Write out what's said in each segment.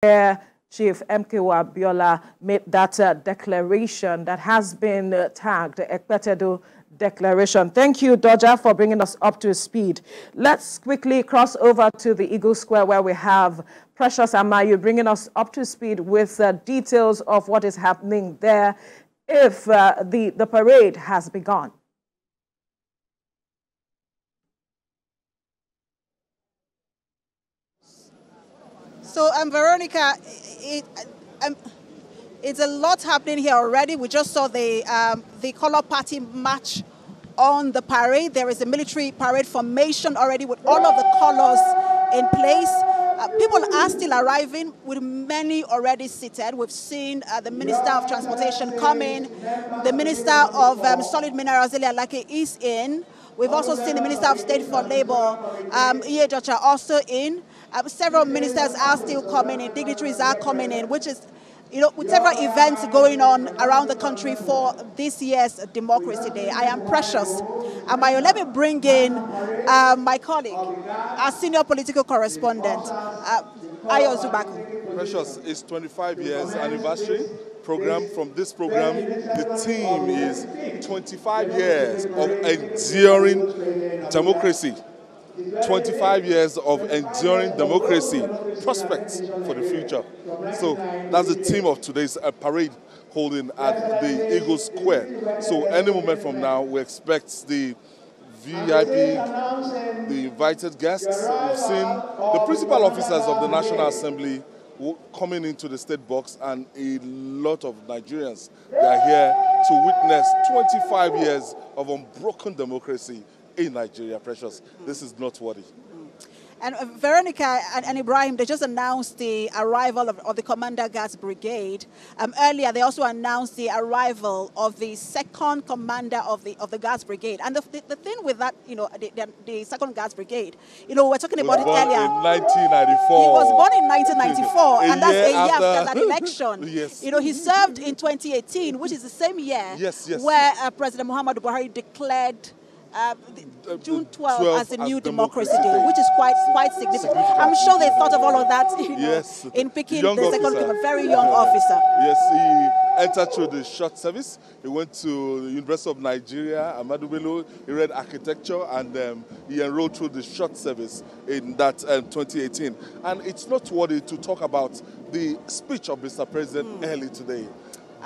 where Chief MKO Abiola made that declaration that has been tagged the Ekpetedo Declaration. Thank you, Dodger, for bringing us up to speed. Let's quickly cross over to the Eagle Square where we have Precious Amayu bringing us up to speed with details of what is happening there if the parade has begun. So, Veronica, it's a lot happening here already. We just saw the Color Party march on the parade. There is a military parade formation already with all of the colors in place. People are still arriving, with many already seated. We've seen the Minister of Transportation come in. The Minister of Solid Minerals, Eli Alake, is in. We've also seen the Minister of State for Labour, Iye Jocha, also in. Several ministers are still coming in. Dignitaries are coming in, which is, with several events going on around the country for this year's Democracy Day. I am Precious Amayo. Let me bring in my colleague, our senior political correspondent, Ayo Zubaku. Precious, it's 25 years anniversary program. From this program, the theme is 25 years of enduring democracy. 25 years of enduring democracy, prospects for the future. So that's the theme of today's parade holding at the Eagle Square. So any moment from now, we expect the VIP, the invited guests. We've seen the principal officers of the National Assembly coming into the state box, and a lot of Nigerians, they are here to witness 25 years of unbroken democracy in Nigeria. Precious, this is noteworthy. And Veronica and Ibrahim, they just announced the arrival of the Commander Guards Brigade. Earlier, they also announced the arrival of the second commander of the Guards Brigade. And the thing with that, the second Guards Brigade, we're talking about it earlier. In 1994. He was born in 1994, and that's a year after that election. Yes. He served in 2018, which is the same year where President Muhammadu Buhari declared June 12 as a new Democracy Day, which is quite significant. I'm sure they thought of all of that in picking the second very young officer. Yes, he entered through the short service. He went to the University of Nigeria, Ahmadu Bello. He read architecture, and he enrolled through the short service in that 2018. And it's noteworthy to talk about the speech of Mr. President early today.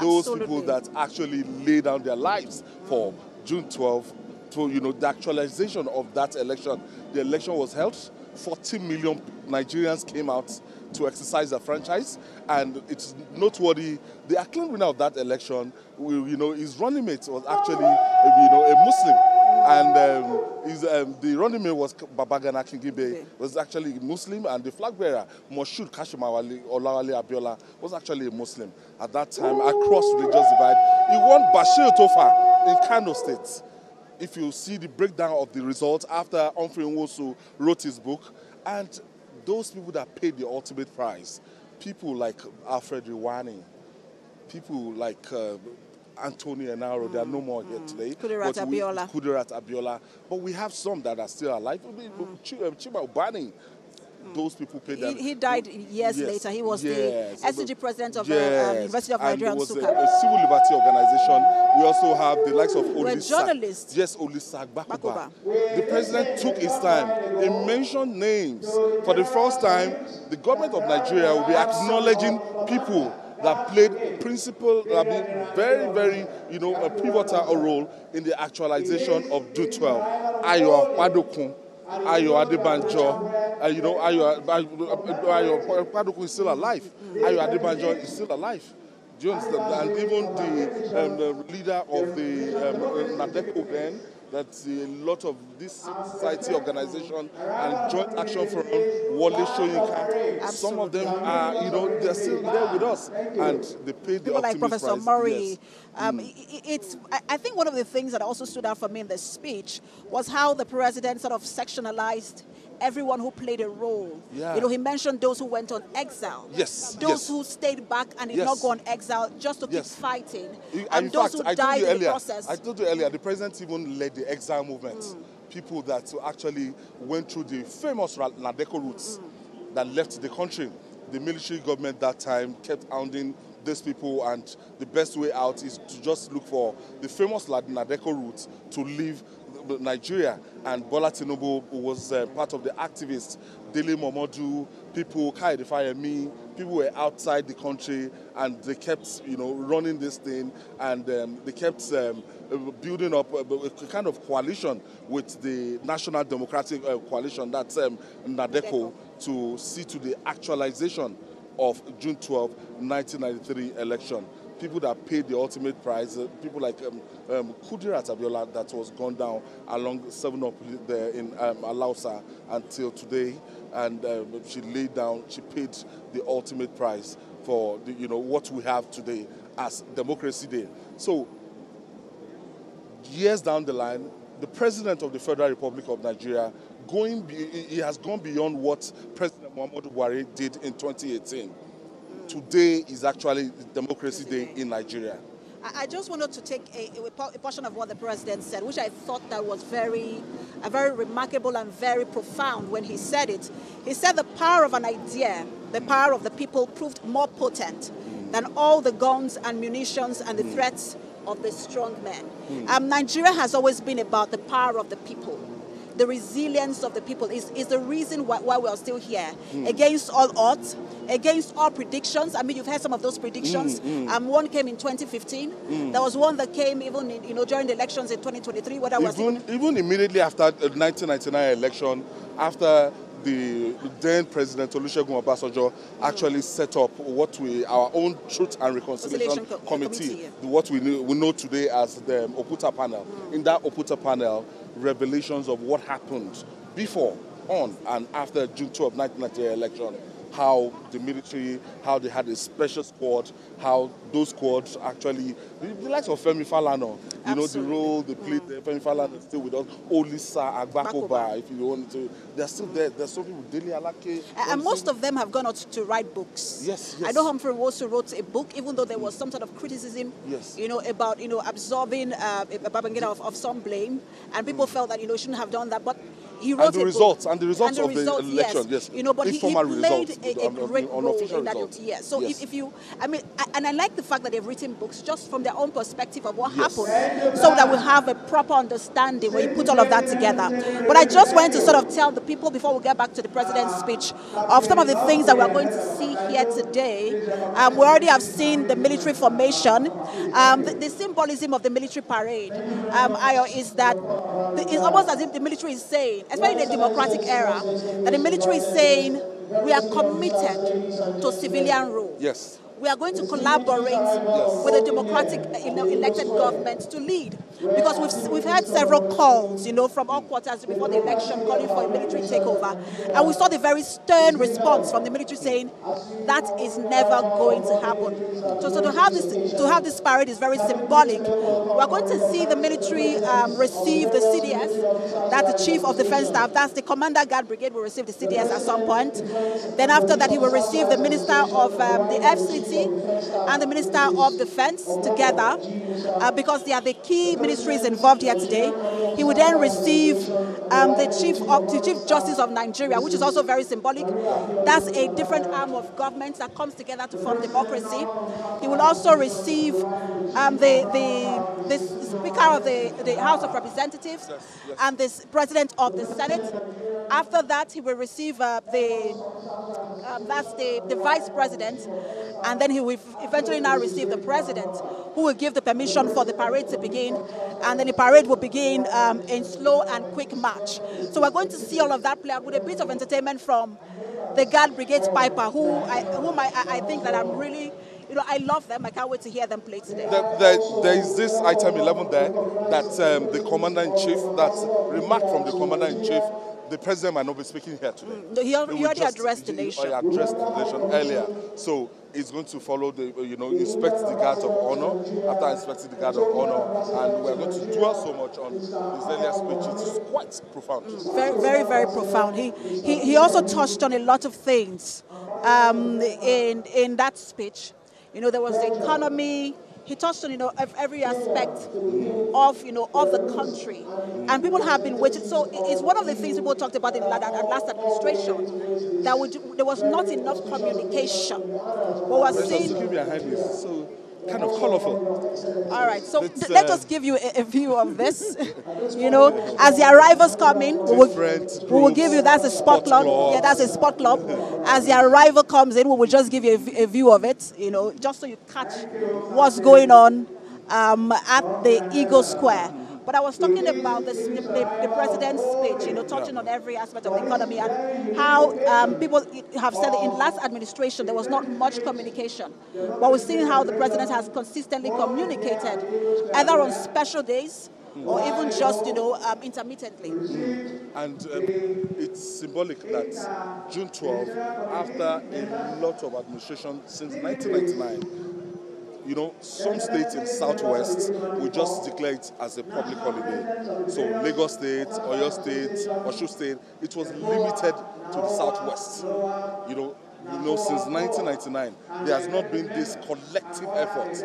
Those people that actually laid down their lives for June 12. So, the actualization of that election. The election was held. 40 million Nigerians came out to exercise their franchise. And it's noteworthy, the acclaimed winner of that election, his running mate was actually, a Muslim. And the running mate was Babagana Kingibe, was actually a Muslim. And the flag bearer, Moshood Kashimawale Olawale Abiola, was actually a Muslim. At that time, across religious divide, he won Bashir Tofa in Kano State. If you see the breakdown of the results after Humphrey Nwosu wrote his book, and those people that paid the ultimate prize, people like Alfred Riwani, people like Anthony Enaro, they are no more here today. Kudirat Abiola. But we have some that are still alive. Chima Ubani. Those people paid them. He died years later. He was the SCG president of the University of Nigeria. And it was a civil liberty organization. We also have the likes of Olisak. Journalists. Yes, Olisak Bakuba. The president took his time. He mentioned names. For the first time, the government of Nigeria will be acknowledging people that played that been very, very, a pivotal role in the actualization of June 12. Ayo Wadokun. Ayo Adebanjo, Ayo Paduku is still alive. Ayo Adebanjo is still alive. Do you understand? And even the leader of the NADECO then, that's a lot of this society organization and joint action from Wole Soyinka. Some of them are, they're still there with us, and they paid the people like Professor price. Murray. Yes. I think one of the things that also stood out for me in the speech was how the president sort of sectionalized everyone who played a role. Yeah. He mentioned those who went on exile. Yes. Those who stayed back and did not go on exile just to keep fighting. And those who died in the process. I told you earlier, the president even led the exile movement. People that actually went through the famous NADECO routes that left the country. the military government that time kept hounding these people, and the best way out is to just look for the famous Nadeko route to leave Nigeria. And Bola Tinubu was part of the activists, Dele Momodu, people, Kaide Fayemi, people were outside the country, and they kept, running this thing, and they kept building up a kind of coalition with the National Democratic Coalition, that's Nadeko, to see to the actualization of June 12, 1993 election. People that paid the ultimate price, people like Kudirat Abiola that was gone down along 7 Up there in Alausa until today, and she laid down, she paid the ultimate price for what we have today as Democracy Day. So years down the line, the President of the Federal Republic of Nigeria, he has gone beyond what President Muhammadu Buhari did in 2018. Today is actually Democracy Day in Nigeria. I just wanted to take a portion of what the president said, which I thought that was very remarkable and very profound when he said it. He said the power of an idea, the power of the people proved more potent than all the guns and munitions and the threats of the strong men. Nigeria has always been about the power of the people. The resilience of the people is the reason why we are still here, against all odds, against all predictions. I mean, you've heard some of those predictions. One came in 2015. There was one that came even during the elections in 2023. Even immediately after the 1999 election, after the then President Olusegun Obasanjo actually set up our own Truth and Reconciliation Committee, what we know today as the Oputa panel. In that Oputa panel, revelations of what happened before, on, and after June 12, 1998 election, how the military, how they had a special squad, how those squads actually, the likes of Femi Falana, the role they played there. Femi Falana is still with us, Olisa Agbakoba, if you want to, they're still there. There's some people, Dele Alake. And most of them have gone out to write books. Yes. I know Humphrey also wrote a book, even though there was some sort of criticism, about, absorbing Babangida of some blame, and people felt that, he shouldn't have done that, but he wrote the results of the election, yes. But he played a great role in that. Results. Yeah. So if you, and I like the fact that they've written books just from their own perspective of what happened, so that we have a proper understanding when you put all of that together. But I just wanted to sort of tell the people before we get back to the president's speech of some of the things that we are going to see here today. We already have seen the military formation. The symbolism of the military parade, is that it's almost as if the military is saying, especially in the democratic era, that the military is saying we are committed to civilian rule. Yes. We are going to collaborate with the democratic elected government to lead. Because we've had several calls, from all quarters before the election calling for a military takeover. And we saw the very stern response from the military saying that is never going to happen. So to have this parade is very symbolic. We're going to see the military receive the CDS. That's the Chief of Defense Staff. That's the Commander Guard Brigade will receive the CDS at some point. Then after that, he will receive the Minister of the FCT and the Minister of Defense together, because they are the key ministries involved here today. He would then receive the Chief Justice of Nigeria, which is also very symbolic. That's a different arm of government that comes together to form democracy. He will also receive the Speaker of the House of Representatives and the President of the Senate. After that, he will receive the Vice President, and then he will eventually now receive the President, who will give the permission for the parade to begin, and then the parade will begin in slow and quick march. So we're going to see all of that play out with a bit of entertainment from the Guard Brigade Piper, whom I think that I'm really, I love them. I can't wait to hear them play today. There is this item 11 there that the Commander-in-Chief, that's remarked from the Commander-in-Chief. The President might not be speaking here today. He already addressed the nation. He addressed the nation earlier. So he's going to follow inspect the guard of honor. After inspecting the guard of honor, and we're going to dwell so much on his earlier speech. It's quite profound. Very, very, very profound. He also touched on a lot of things in that speech. There was the economy, he touched on, every aspect of, of the country. And people have been waiting. So it's one of the things people talked about in that last administration, that there was not enough communication. But we're seeing... Security behind me is so kind of colorful. All right, so let us give you a view of this. As the arrivals come in, we will give you, that's a sport club. Yeah, that's a sport club. As the arrival comes in, we will just give you a view of it, just so you catch what's going on at the Eagle Square. But I was talking about the president's speech, touching on every aspect of the economy and how people have said that in last administration there was not much communication. But we're seeing how the president has consistently communicated, either on special days or even just, intermittently. And it's symbolic that June 12, after a lot of administration since 1999, some states in Southwest will just declare it as a public holiday. So Lagos State, Oyo State, Osun State, it was limited to the Southwest. Since 1999, there has not been this collective effort,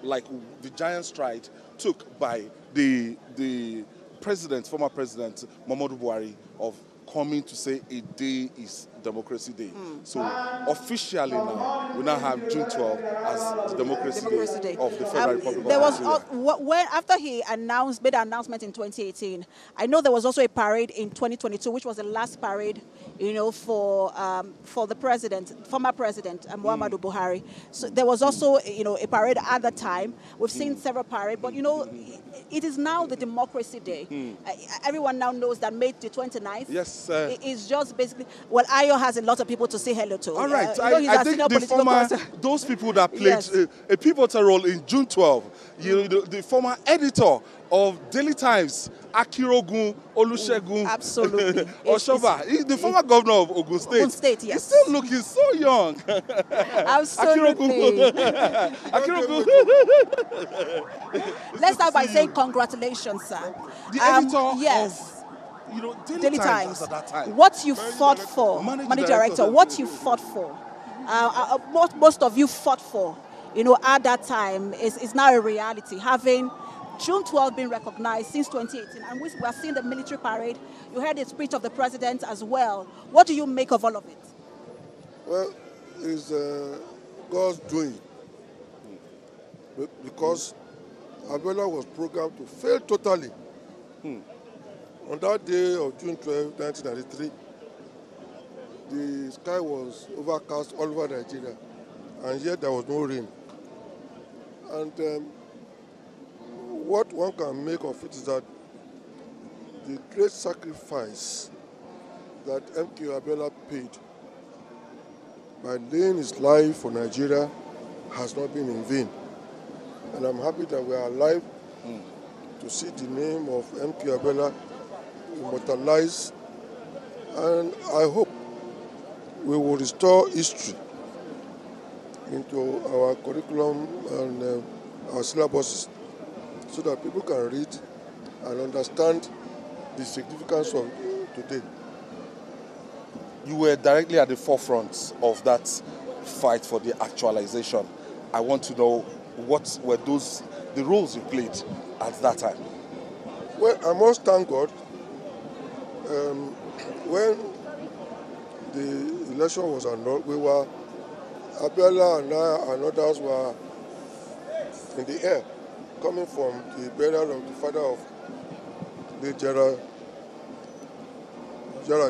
like the giant stride took by the former president, Muhammadu Buhari, of coming to say a day is Democracy Day. So officially now, we now have June 12 as the Democracy Day of the Federal Republic of Nigeria. After he made an announcement in 2018, I know there was also a parade in 2022, which was the last parade, for the former president, Muhammadu Buhari. So there was also, a parade at the time. We've seen several parades, but it is now the Democracy Day. Everyone now knows that May the 29th. Yes. Is just basically, Ayo has a lot of people to say hello to. All right, I think those people that played a pivotal role in June 12, the former editor of Daily Times, Akirogun Olusegun, absolutely, Oshoba, the former governor of Ogun State. Ogun State, yes. He's still looking so young. Absolutely. Akirogun. Let's start by saying congratulations, sir. The editor yes. of Daily Times. At that time. What you fought for, Managing Director, what you fought for, what most of you fought for, at that time is now a reality. Having June 12 been recognized since 2018, and we are seeing the military parade. You heard the speech of the president as well. What do you make of all of it? Well, it's God's doing, because Abiola was programmed to fail totally. On that day of June 12, 1993, the sky was overcast all over Nigeria, and yet there was no rain. And what one can make of it is that the great sacrifice that MK Abiola paid by laying his life for Nigeria has not been in vain. And I'm happy that we are alive to see the name of MK Abiola immortalized, and I hope we will restore history into our curriculum and our syllabuses so that people can read and understand the significance of today. You were directly at the forefront of that fight for the actualization. I want to know what were the roles you played at that time. Well, I must thank God. When the election was annulled, Abiola and I and others were in the air, coming from the burial of the father of the General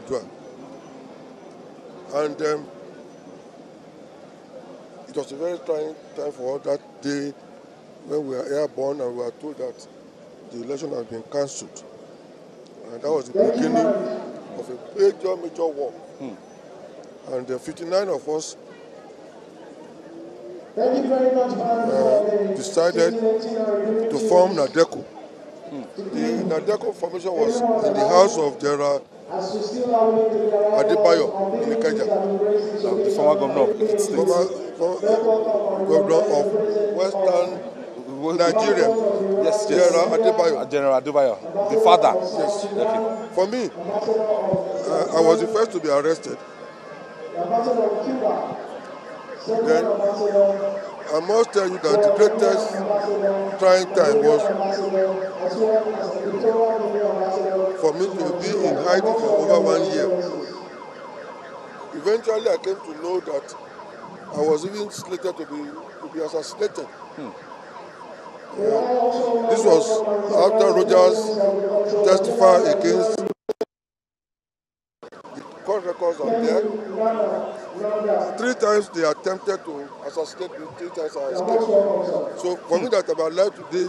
Dua. And it was a very trying time for us that day when we were airborne and we were told that the election had been cancelled. And that was the beginning of a major war. And 59 of us decided to form Nadeco. The Nadeco formation was in the house of General Adebayo in Ikeja. The former governor of the state. Former governor of Western Nigeria. Yes, General Adebayo. General Adebayo, the father. Yes. Okay. For me, I was the first to be arrested. Then I must tell you that the greatest trying time was for me to be in hiding for over 1 year. Eventually, I came to know that I was even slated to be assassinated. This was after Rogers testified against the court records are there. 3 times they attempted to assassinate me, 3 times I escaped. So for me that I'm alive today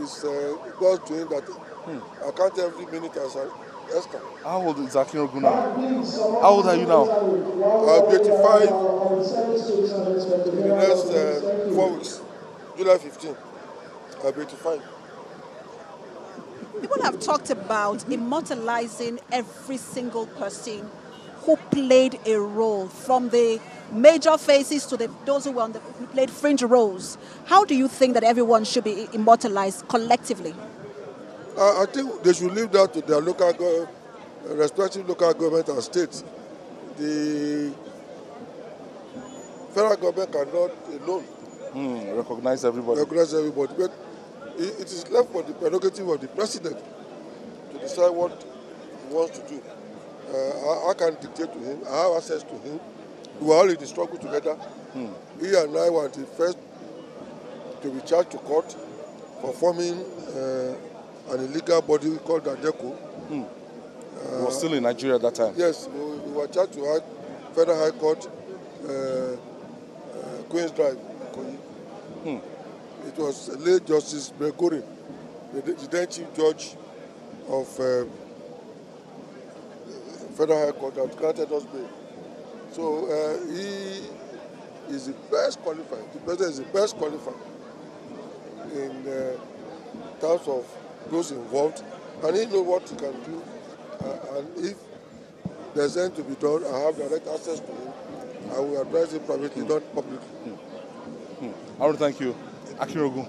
is God's doing that. I count every minute as an Esther. How old is Akinrogun now? How old are you now? I'll be 85 in the next 4 weeks. July 15. I'll be 85. People have talked about immortalizing every single person who played a role, from the major faces to those who played fringe roles. How do you think that everyone should be immortalized collectively? I think they should leave that to their respective local government and states. The federal government cannot alone recognize everybody. But it is left for the prerogative of the president to decide what he wants to do. I can dictate to him. I have access to him. We were all in the struggle together. He and I were the first to be charged to court for forming an illegal body called ADECO. He was still in Nigeria at that time? Yes, we were charged to Federal High Court, Queen's Drive. It was late Justice Bregorin, the then Chief Judge of Federal High Court, that granted us bail. So he is the best qualified. The president is the best qualified in terms of those involved, and he knows what he can do. And if there's anything to be done, I have direct access to him. I will advise him privately, not publicly. I want to thank you, Akinrogun.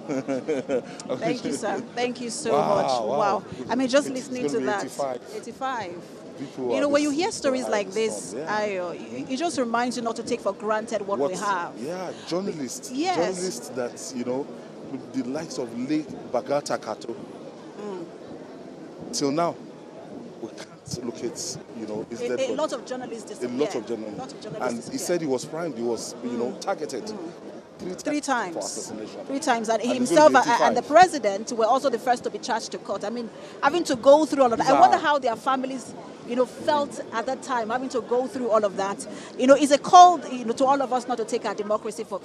Thank you, sir. Thank you so much. Wow. I mean, just listening to that. 85. You know, when you hear stories like this, it just reminds you not to take for granted what we have. Yeah, journalists. Yes. Journalists that, you know, the likes of late Bagata Kato. Till now, we can't look at, you know, his dead body. A lot of journalists disappeared. A lot of journalists. And he said he was primed, he was, you know, targeted. Three times for assassination. 3 times. And himself and the president were also the first to be charged to court. I mean, having to go through all of that. I wonder how their families, you know, felt at that time, having to go through all of that. You know, it's a call, you know, to all of us not to take our democracy for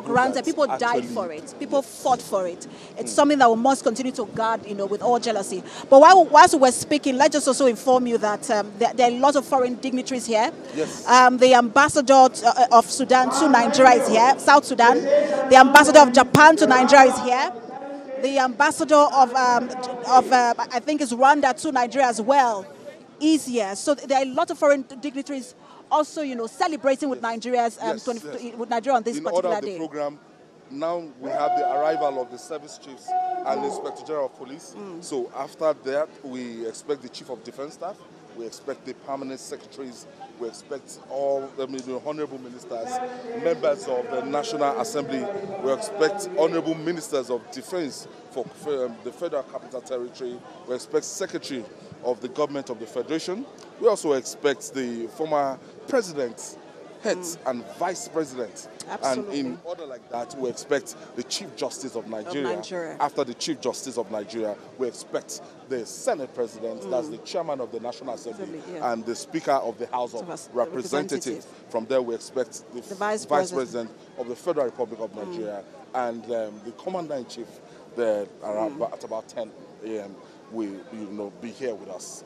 granted. People died for it. People fought for it. It's something that we must continue to guard, you know, with all jealousy. But whilst we were speaking, let's just also inform you that there are a lot of foreign dignitaries here. Yes. The ambassador of Sudan to Nigeria is here. South Sudan. The ambassador of Japan to Nigeria is here. The ambassador of I think it's Rwanda to Nigeria as well is here. So there are a lot of foreign dignitaries also, you know, celebrating with Nigeria's with Nigeria on this particular day. In order of the program, now we have the arrival of the service chiefs and the Inspector General of Police. So after that, we expect the Chief of Defense Staff. We expect the permanent secretaries. We expect all the honorable ministers, members of the National Assembly. We expect honorable ministers of defense for the Federal Capital Territory. We expect secretary of the government of the Federation. We also expect the former president, heads and vice president. Absolutely. And in order like that, we expect the Chief Justice of Nigeria. After the Chief Justice of Nigeria, we expect the Senate President, that's the Chairman of the National Assembly, and the Speaker of the House of Representatives. From there, we expect the Vice President of the Federal Republic of Nigeria and the Commander-in-Chief there around at about 10 a.m. will be here with us.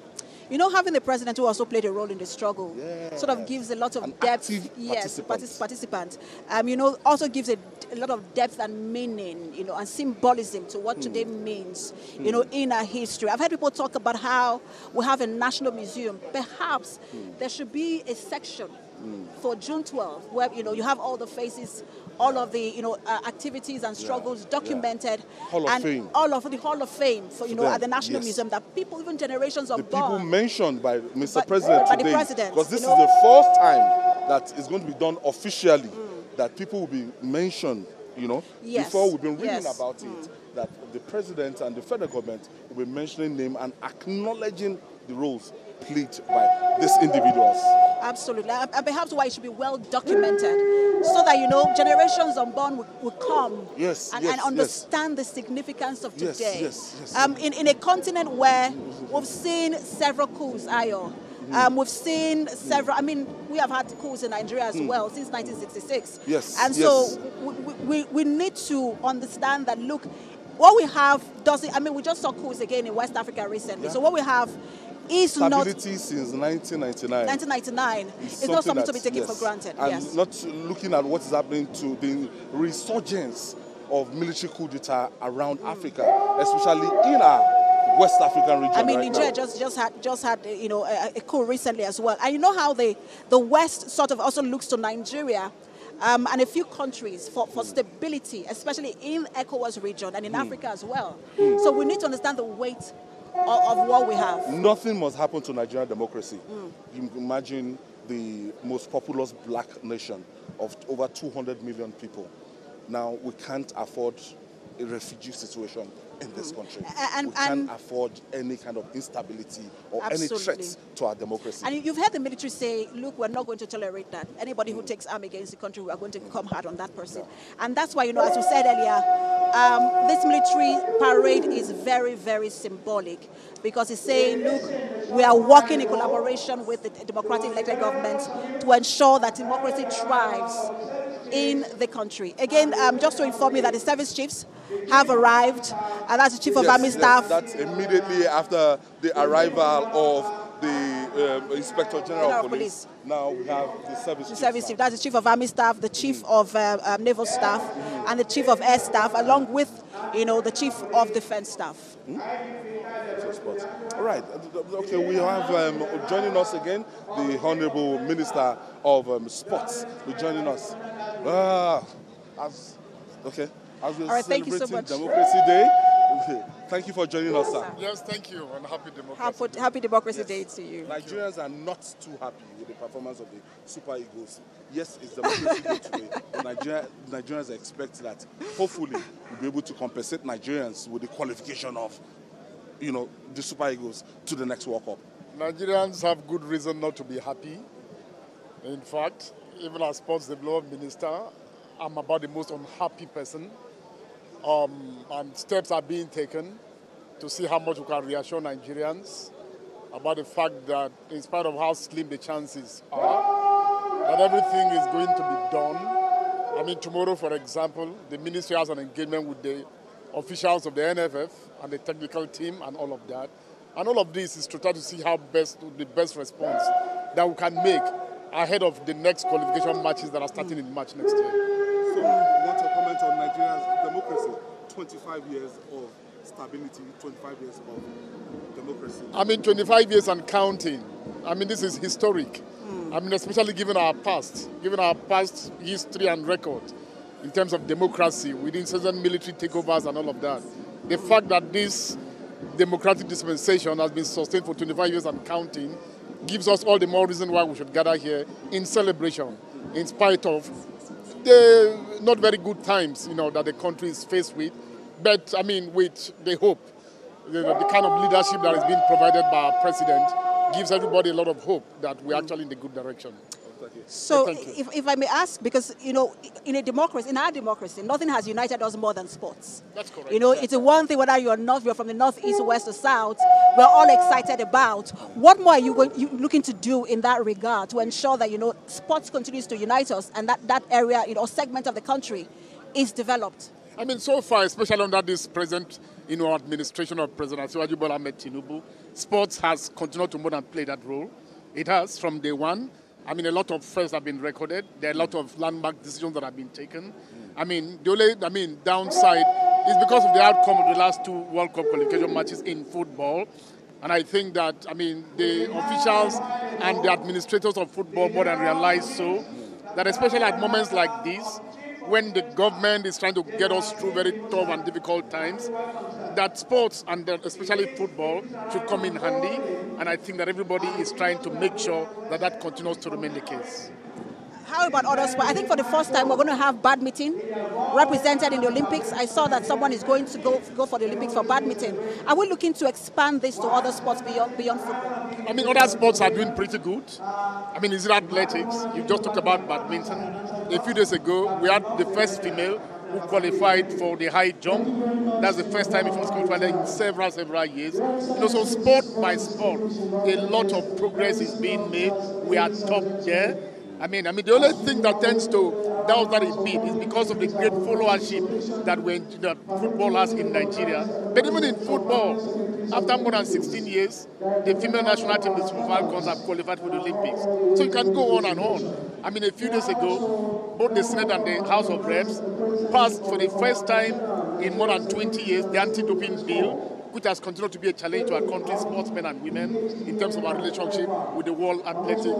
You know, having the president who also played a role in the struggle sort of gives a lot of depth. Yes, participant. You know, also gives a lot of depth and meaning, you know, and symbolism to what today means, you know, in our history. I've heard people talk about how we have a national museum. Perhaps there should be a section for June 12th where, you know, you have all the faces, all of the, you know, activities and struggles documented. Hall of Fame. All of the Hall of Fame, for, you know, at the National Museum, that people, even generations of people mentioned by Mr. President by today. the President. Because this is the first time that it's going to be done officially that people will be mentioned, you know, Yes. before we've been reading Yes. about it, that the president and the federal government will be mentioning name and acknowledging the roles played by these individuals. Absolutely, and perhaps why it should be well documented, so that generations unborn will come and understand the significance of today. In a continent where we've seen several coups, Ayo. We've seen several. I mean, we have had coups in Nigeria as well since 1966. So we need to understand that. Look, what we have doesn't. I mean, we just saw coups again in West Africa recently. So what we have is stability since 1999. 1999 is not something to be taken for granted. And not looking at what is happening to the resurgence of military coup d'etat around Africa, especially in our West African region. I mean, right Nigeria now. just had a coup recently as well. And you know how the West sort of also looks to Nigeria and a few countries for stability, especially in ECOWAS region and in Africa as well. So we need to understand the weight of what we have. Nothing must happen to Nigerian democracy. You imagine the most populous black nation of over 200 million people. Now, we can't afford a refugee situation in this country. We can't afford any kind of instability or any threats to our democracy. And you've heard the military say, look, we're not going to tolerate that. Anybody who takes arm against the country, we are going to come hard on that person. And that's why, as we said earlier, this military parade is very, very symbolic, because it's saying, look, we are working in collaboration with the democratic elected government to ensure that democracy thrives in the country. Again, just to inform you that the service chiefs have arrived, and that's the Chief of Army Staff. That's immediately after the arrival of the Inspector General of Police. Now we have the service chief. That's the Chief of Army Staff, the Chief of Naval Staff, and the Chief of Air Staff, along with, the Chief of Defense Staff. All right. Okay, we have joining us again the Honorable Minister of Sports. Joining us. As we're thank you so much. Democracy Day. Okay. Thank you for joining us, sir. Yes, thank you, and happy Democracy Day. Happy Democracy Day to you. Nigerians are not too happy with the performance of the Super Eagles. Yes, it's Democracy Day today, but Nigerians expect that hopefully we'll be able to compensate Nigerians with the qualification of, the Super Eagles to the next World Cup. Nigerians have good reason not to be happy. In fact, even as Sports Development Minister, I'm about the most unhappy person. And steps are being taken to see how much we can reassure Nigerians about the fact that, in spite of how slim the chances are, that everything is going to be done. I mean, tomorrow, for example, the ministry has an engagement with the officials of the NFF and the technical team and all of that. And all of this is to try to see how the best response that we can make ahead of the next qualification matches that are starting in March next year. So, you want to comment on Nigeria's democracy? 25 years of stability, 25 years of democracy. I mean, 25 years and counting. I mean, this is historic. I mean, especially given our past history and record in terms of democracy, with incessant military takeovers and all of that. The fact that this democratic dispensation has been sustained for 25 years and counting gives us all the more reason why we should gather here in celebration, in spite of the not very good times, that the country is faced with. But, I mean, with the hope, the kind of leadership that is being provided by our president gives everybody a lot of hope that we're actually in the good direction. So, if I may ask, because, in our democracy, nothing has united us more than sports. That's correct. It's a one thing whether you're from the north, east, west, or south, we're all excited about. What more are you looking to do in that regard to ensure that, sports continues to unite us and that area, segment of the country is developed? I mean, so far, especially under this present, administration of President Asiwaju Bola Ahmed Tinubu, sports has continued to more than play that role. It has from day one. I mean, a lot of firsts have been recorded. There are a lot of landmark decisions that have been taken. I mean, the only downside is because of the outcome of the last 2 World Cup qualification matches in football. And I think that, the officials and the administrators of football more than realize so, that especially at moments like this, when the government is trying to get us through very tough and difficult times, that sports and especially football should come in handy. And I think that everybody is trying to make sure that continues to remain the case. How about other sports? I think for the first time we're going to have badminton represented in the Olympics. I saw that someone is going to go for the Olympics for badminton. Are we looking to expand this to other sports beyond football? I mean, other sports are doing pretty good. I mean, is it athletics? You just talked about badminton. A few days ago, we had the first female who qualified for the high jump. That's the first time it was qualified in several years. So sport by sport, a lot of progress is being made. We are top there. I mean, the only thing that tends to doubt that a bit is because of the great followership that football has in Nigeria. But even in football, after more than 16 years, the female national team, the Super Falcons, have qualified for the Olympics. So you can go on and on. I mean, a few days ago, both the Senate and the House of Reps passed for the first time in more than 20 years the anti-doping bill, which has continued to be a challenge to our country's sportsmen and women in terms of our relationship with the World Athletic,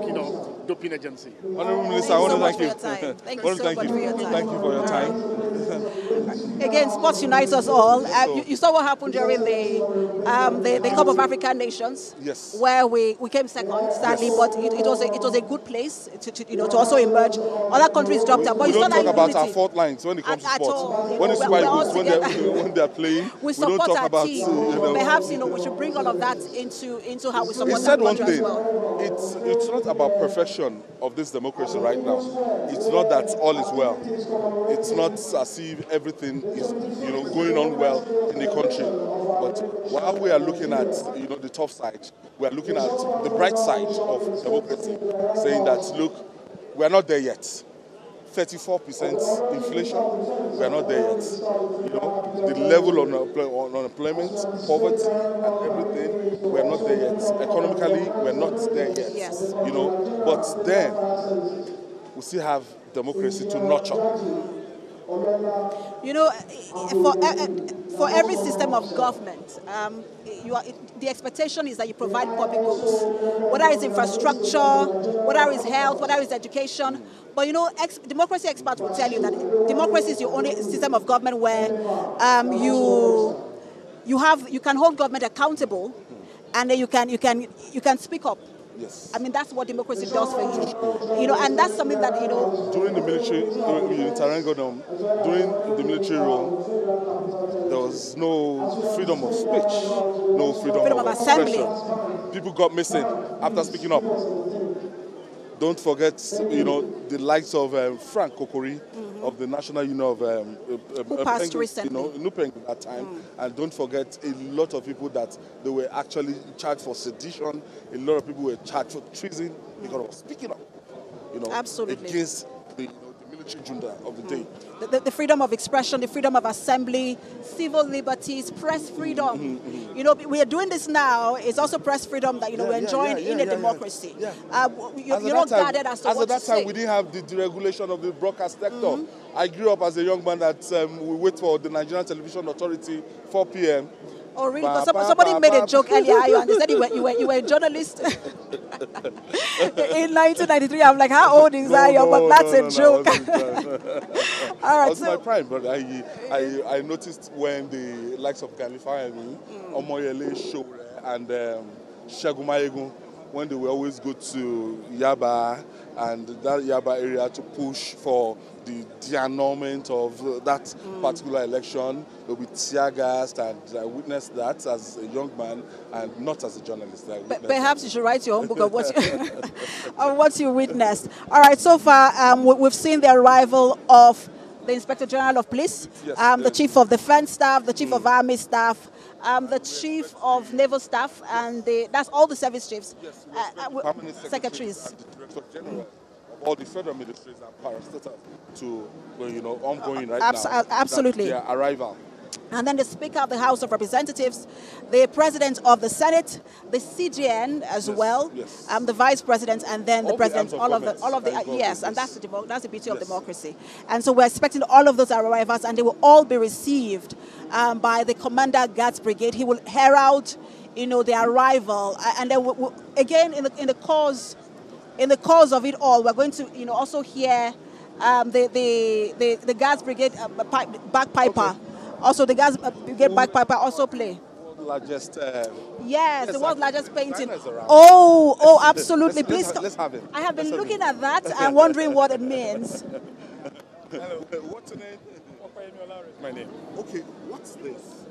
Doping Agency. Honourable Minister, I want to thank you. Thank you so much for your time. Thank you for your time. Again, sports unites us all. You saw what happened during the Cup of African Nations, yes, where we came second, sadly, yes, but it was a good place to also emerge. Other countries dropped out, but we you don't saw talk that about our fault lines when it comes to sports. When it's when they're playing, we don't talk our about team. Perhaps we should bring all of that into how we support said our one country thing, as well. It's not about perfection of this democracy right now. It's not that all is well. It's not as if everything is going on well in the country. But while we are looking at the tough side, we are looking at the bright side of democracy, saying that look, we are not there yet. 34% inflation, we are not there yet. The level of unemployment, poverty, and everything, we are not there yet. Economically, we are not there yet. Yes. But then we still have democracy to nurture. For every system of government, the expectation is that you provide public goods, whether it's infrastructure, whether it's health, whether it's education. But democracy experts will tell you that democracy is the only system of government where you can hold government accountable, and then you can speak up. Yes. I mean, that's what democracy does for you. And that's something that, During the military, during the military rule, there was no freedom of speech, no freedom of assembly. People got missing after speaking up. Don't forget, the likes of Frank Kokori, of the National Union of who passed recently. Nupeng at that time. And don't forget a lot of people that they were actually charged for sedition. A lot of people were charged for treason because of speaking up, absolutely, against the military junta of the day. The freedom of expression, the freedom of assembly, civil liberties, press freedom. We are doing this now. It's also press freedom that we're enjoying in a democracy. You're not guarded as to what to say. As at that time, we didn't have the deregulation of the broadcast sector. I grew up as a young man that we wait for the Nigerian Television Authority 4 p.m. Oh, really? Because somebody made a joke earlier, and they said you were a journalist. In 1993, I'm like, how old is Ayo? But that's a joke. All right, that was my prime, but I noticed when the likes of Khalifa Omoyele Show and Segun Mayegun, when they will always go to Yaba and that Yaba area to push for the annulment of that particular election. They'll be tear gassed, and I witnessed that as a young man and not as a journalist. Perhaps you should write your own book of what you witnessed. All right, so far we've seen the arrival of the Inspector General of Police, the Chief of Defense Staff, the Chief of Army Staff, the Chief of Naval Staff, and that's all the service chiefs, secretaries. And the Director General. All the federal ministries are parastatal to, ongoing right now. Absolutely. Their arrival. And then the Speaker of the House of Representatives, the President of the Senate, the CGN as well, the Vice President, and then the President. All of the yes, and that's the beauty of democracy. And so we're expecting all of those arrivals, and they will all be received by the Commander Guards Brigade. He will herald, their arrival, and then again in the cause of it all, we're going to also hear the Guards Brigade bagpiper. Also, the Guards Brigade bagpiper also play. largest. Yes, the world's largest painting. Around. Oh, absolutely. Please, let's have it. I have been looking at that and wondering what it means. Hello. What's your name? My name. Okay, what's this?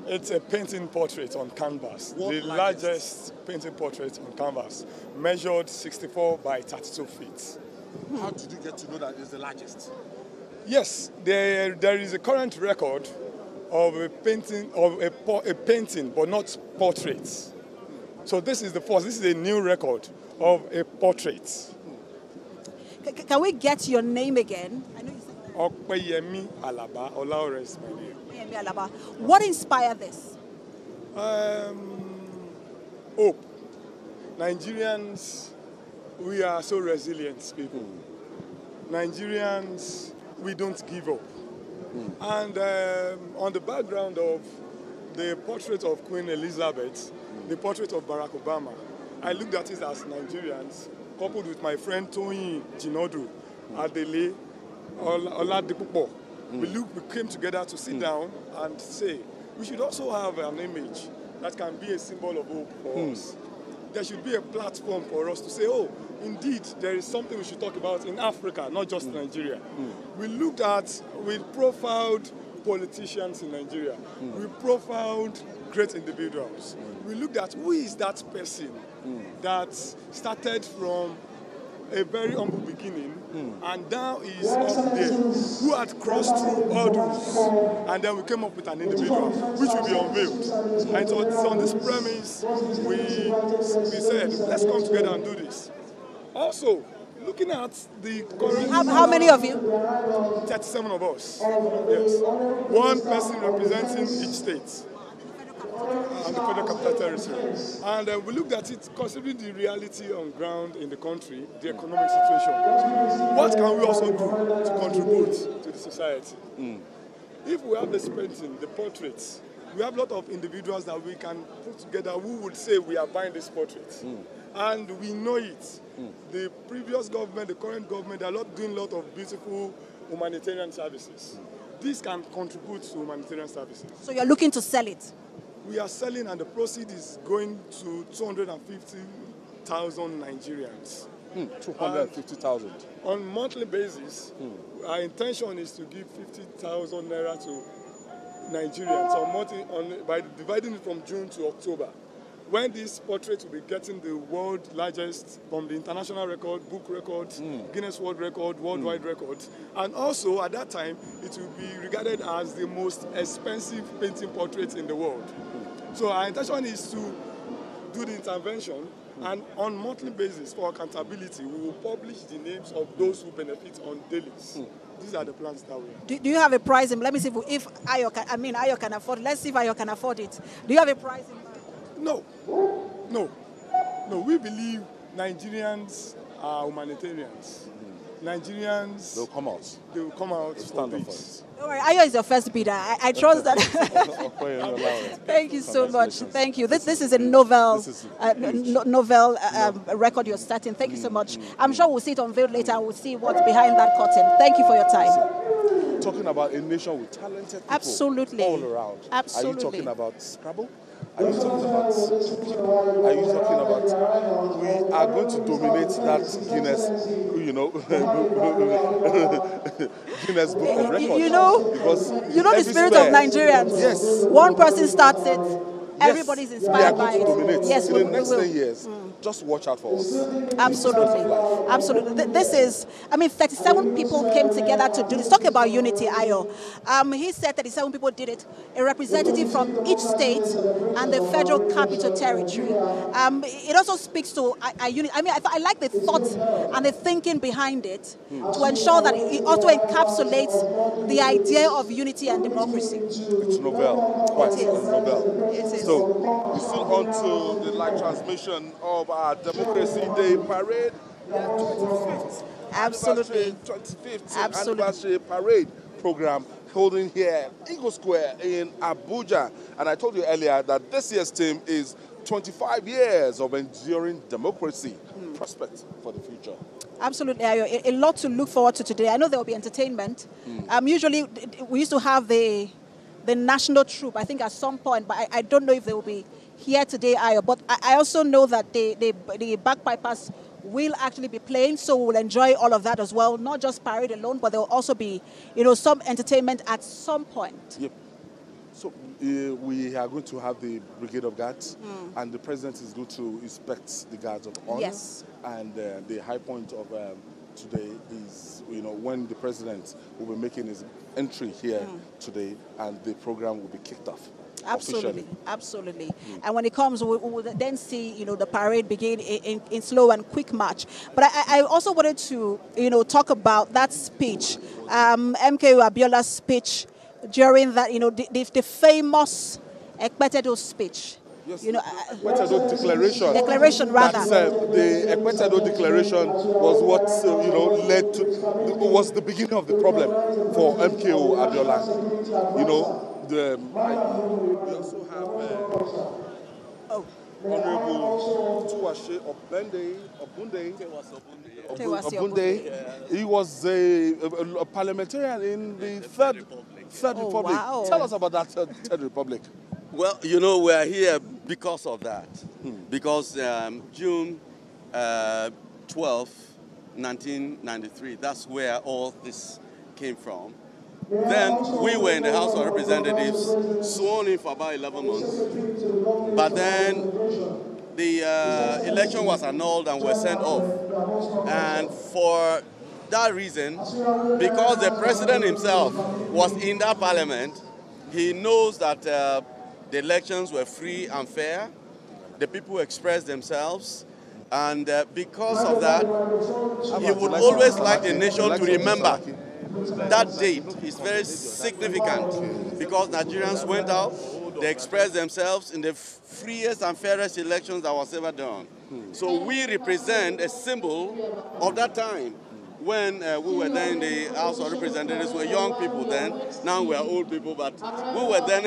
It's a painting portrait on canvas. What the largest painting portrait on canvas, measured 64 by 32 feet. How did you get to know that it's the largest? Yes, there is a current record of a painting, but not portraits. So this is the first. This is a new record of a portrait. Can we get your name again? I know you said that. Okpeyemi Alaba, Olaore is my name. Okpeyemi Alaba. What inspired this? Hope. Nigerians, we are so resilient people. Nigerians, we don't give up. And on the background of the portrait of Queen Elizabeth, the portrait of Barack Obama, I looked at it as Nigerians, coupled with my friend Tony Jinodu, Adele, Oladipupo. We came together to sit down and say, we should also have an image that can be a symbol of hope for us. There should be a platform for us to say, oh, indeed, there is something we should talk about in Africa, not just Nigeria. We profiled politicians in Nigeria. We profiled great individuals. We looked at who is that person that started from a very humble beginning and now is up there, who had crossed through hurdles, and then we came up with an individual which will be unveiled. And so on this premise, we said, let's come together and do this. Also, looking at the current... How many of you? 37 of us. Yes. One person representing each state and the Federal Capital Territory. And we looked at it considering the reality on ground in the country, the economic situation. What can we also do to contribute to the society? If we have this painting, the portraits, we have a lot of individuals that we can put together who would say we are buying this portrait. And we know it. The previous government, the current government, they are doing a lot of beautiful humanitarian services. This can contribute to humanitarian services. So you're looking to sell it? We are selling, and the proceed is going to 250,000 Nigerians. 250,000. On a monthly basis, our intention is to give 50,000 naira to Nigerians by dividing it from June to October. When this portrait will be getting the world largest from the international record, book records, Guinness World Record, worldwide records, and also at that time it will be regarded as the most expensive painting portrait in the world. So our intention is to do the intervention, and on monthly basis for accountability, we will publish the names of those who benefit on dailies. These are the plans that we have. Do you have a price? Let me see if Ayo can afford it. Let's see if Ayo can afford it. Do you have a price in mind? No. We believe Nigerians are humanitarians. Nigerians... They'll come out. They will come out for this. Don't worry, Ayo is your first bidder. I trust that. Thank you so much. Thank you. This is a novel record you're starting. Thank you so much. I'm sure we'll see it unveiled later and we'll see what's behind that curtain. Thank you for your time. Talking about a nation with talented people all around. Absolutely. Are you talking about Scrabble? Are you talking about we are going to dominate that Guinness, Guinness Book of Records? You know the spirit of Nigerians. Yes. One person starts it, everybody's inspired by it. Yes, in the next 10 years, just watch out for us. Absolutely. This is, 37 people came together to do this. Talk about unity, Ayo. He said 37 people did it. A representative from each state and the Federal Capital Territory. It also speaks to a unity. I like the thought and the thinking behind it to ensure that it also encapsulates the idea of unity and democracy. It's novel, quite novel. It is. So, we're still on to the live transmission of our Democracy Day Parade. 25th. Absolutely. 25th anniversary parade program holding here at Eagle Square in Abuja. And I told you earlier that this year's theme is 25 years of enduring democracy. Prospect for the future. Absolutely, Ayo. A lot to look forward to today. I know there will be entertainment. Usually, we used to have the the national troupe, I think at some point, but I don't know if they will be here today either. But I also know that the bagpipers will actually be playing, so we'll enjoy all of that as well. Not just parade alone, but there will also be, some entertainment at some point. Yep. So we are going to have the Brigade of Guards, and the President is going to inspect the Guards of Honor. Yes. And the high point of today is, when the President will be making his entry here today, and the program will be kicked off. Absolutely, absolutely. And when it comes, we'll then see, the parade begin in slow and quick march. But I also wanted to, talk about that speech, MKO Abiola's speech during that, the famous Ekpetedo speech. Yes, Ekpetedo declaration. Declaration, rather. The Ekpetedo declaration was what led to was the beginning of the problem for MKO Abiola. We also have Honorable Tuwashe Obunde. He was a parliamentarian in the Third Republic. Wow. Tell us about that Third Republic. Well, we are here because of that. Because June 12, 1993, that's where all this came from. Then we were in the House of Representatives, sworn in for about 11 months. But then the election was annulled and were sent off. And for that reason, because the president himself was in that parliament, he knows that the elections were free and fair. The people expressed themselves. And because of that, he would always like the nation to remember that date is very significant because Nigerians went out, they expressed themselves in the freest and fairest elections that was ever done. So we represent a symbol of that time when we were then in the House of Representatives. We were young people then, now we are old people, but we were then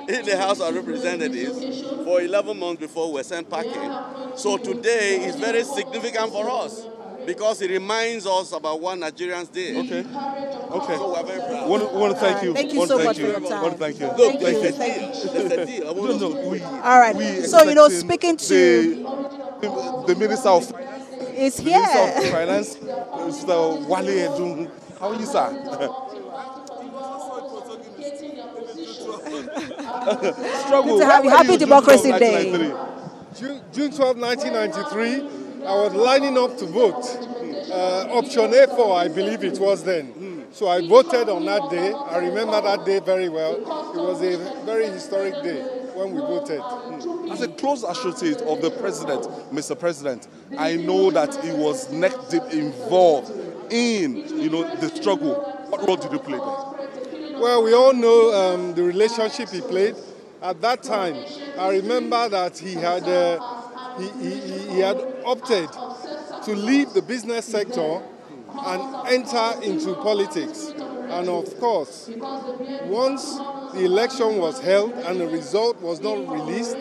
in the House of Representatives for 11 months before we were sent packing. So today is very significant for us, because it reminds us about what Nigerians did. Okay. So we're very proud. Want to thank you. Thank you so much for your time. Want to thank you. Look, Thank there's a deal. I want to All right. So, speaking to the Minister of Finance. Is The here. Minister of Finance, Mr. Wale Edun. How are you, sir? Good to have you. Happy Democracy Day. June 12, 1993, I was lining up to vote. Option A4, I believe it was then. So I voted on that day. I remember that day very well. It was a very historic day when we voted. As a close associate of the President, Mr. President, I know that he was neck deep involved in, the struggle. What role did you play there? Well, we all know the relationship he played. At that time, I remember that he had opted to leave the business sector and enter into politics. And of course, once the election was held and the result was not released,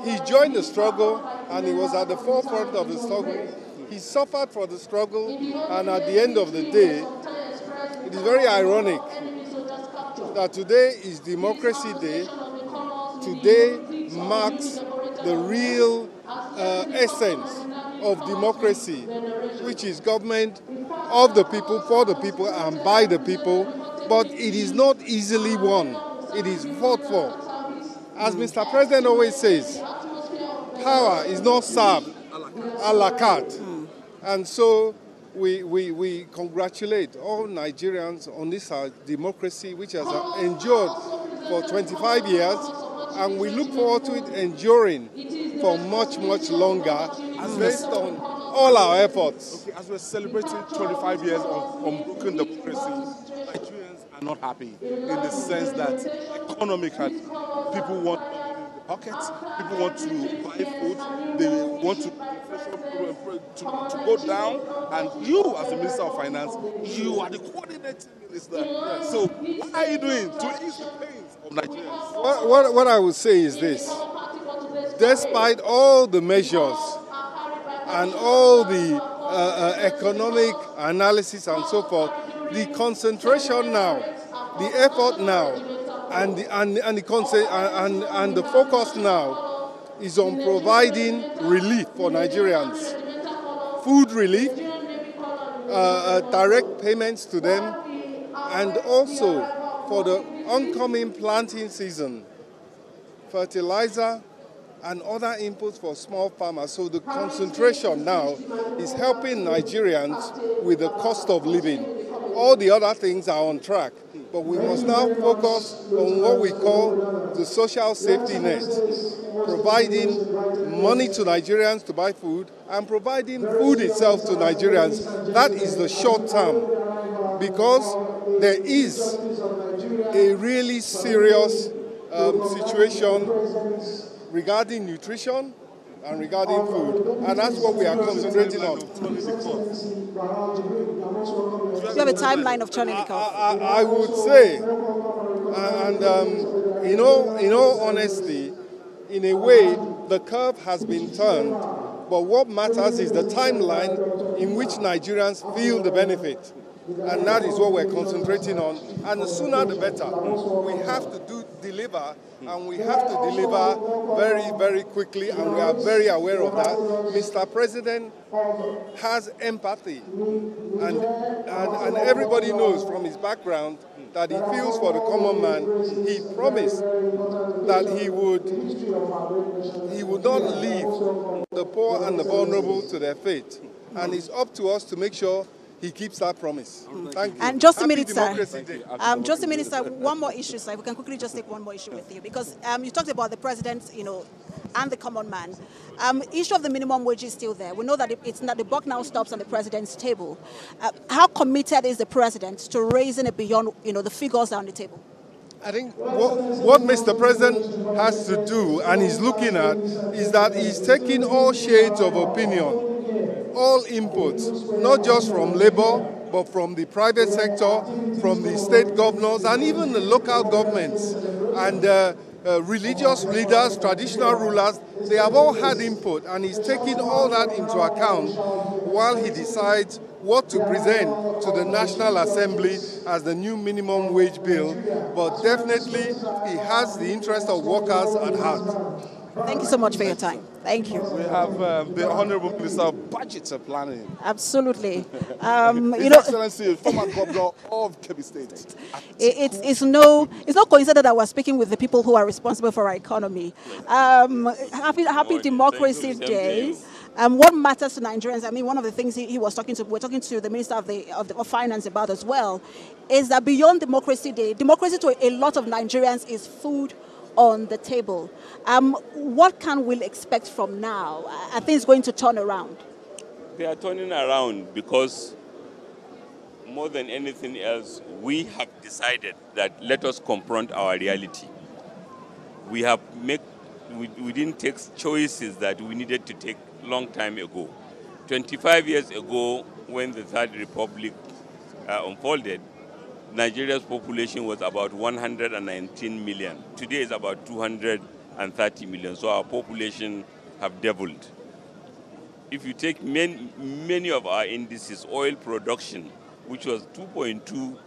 he joined the struggle and he was at the forefront of the struggle. He suffered for the struggle, and at the end of the day, it is very ironic that today is Democracy Day. Today marks the real essence of democracy, which is government of the people, for the people, and by the people. But it is not easily won. It is fought for. As Mr. President always says, power is not served a la carte. And so we congratulate all Nigerians on this democracy, which has endured for 25 years. And we look forward to it enduring for much, much longer, based on all our efforts. Okay, as we're celebrating 25 years of unbroken democracy, Nigerians are not happy in the sense that economically, people want money in the pockets, people want to buy food, they want to go down, and you, as the Minister of Finance, you are the coordinating minister. So what are you doing to ease the pains of Nigerians? What I would say is this. Despite all the measures and all the economic analysis and so forth, the concentration now, the effort now, And the focus now is on providing relief for Nigerians, food relief, direct payments to them, and also for the oncoming planting season, fertilizer and other inputs for small farmers. So the concentration now is helping Nigerians with the cost of living. All the other things are on track, but we must now focus on what we call the social safety net, providing money to Nigerians to buy food and providing food itself to Nigerians. That is the short term, because there is a really serious situation regarding nutrition and regarding food, and that's what we are concentrating on. Do you have a timeline of turning the curve? I would say, and in all honesty, in a way, the curve has been turned, but what matters is the timeline in which Nigerians feel the benefit. And that is what we're concentrating on. And the sooner the better. We have to deliver, and we have to deliver very, very quickly, and we are very aware of that. Mr. President has empathy, and everybody knows from his background that he feels for the common man. He promised that he would not leave the poor and the vulnerable to their fate. And it's up to us to make sure he keeps that promise. Thank you. And just a minute, sir. Just a minute, sir. One more issue, sir. We can quickly just take one more issue with you, because you talked about the president, and the common man. Issue of the minimum wage is still there. We know that it's not, the buck now stops on the president's table. How committed is the president to raising it beyond, the figures on the table? I think what Mr. President has to do, and he's looking at, is that he's taking all shades of opinion, all inputs, not just from labor, but from the private sector, from the state governors, and even the local governments, and religious leaders, traditional rulers. They have all had input, and he's taking all that into account while he decides what to present to the National Assembly as the new minimum wage bill. But definitely, he has the interest of workers at heart. Thank you so much for your time. Thank you. We have the Honorable Minister of Budget and Planning. Absolutely. His Excellency, former governor of Kebbi State. It's no coincidence that we're speaking with the people who are responsible for our economy. Happy Democracy Day. What matters to Nigerians? I mean, one of the things we're talking to the Minister of Finance about as well, is that beyond Democracy Day, democracy to a lot of Nigerians is food on the table. What can we expect from now? Are things going to turn around? They are turning around because more than anything else, we have decided that let us confront our reality. We didn't take choices that we needed to take long time ago. 25 years ago, when the Third Republic unfolded, Nigeria's population was about 119 million. Today is about 230 million, so our population have doubled. If you take many of our indices, oil production, which was 2.2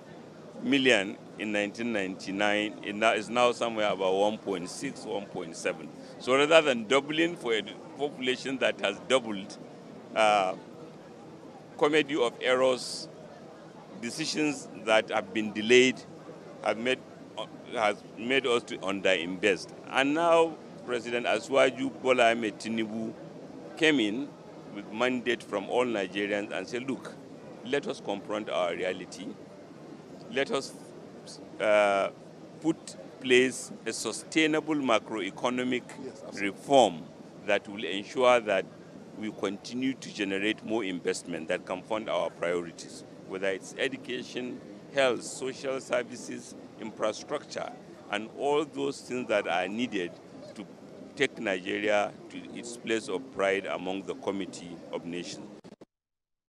million in 1999, is now somewhere about 1.6, 1.7. So rather than doubling for a population that has doubled, comedy of errors, decisions that have been delayed has made us to underinvest. And now President Asiwaju Bola Ahmed Tinubu came in with mandate from all Nigerians and said, look, let us confront our reality. Let us put place a sustainable macroeconomic reform that will ensure that we continue to generate more investment that can fund our priorities, whether it's education, health, social services, infrastructure, and all those things that are needed to take Nigeria to its place of pride among the Committee of Nations.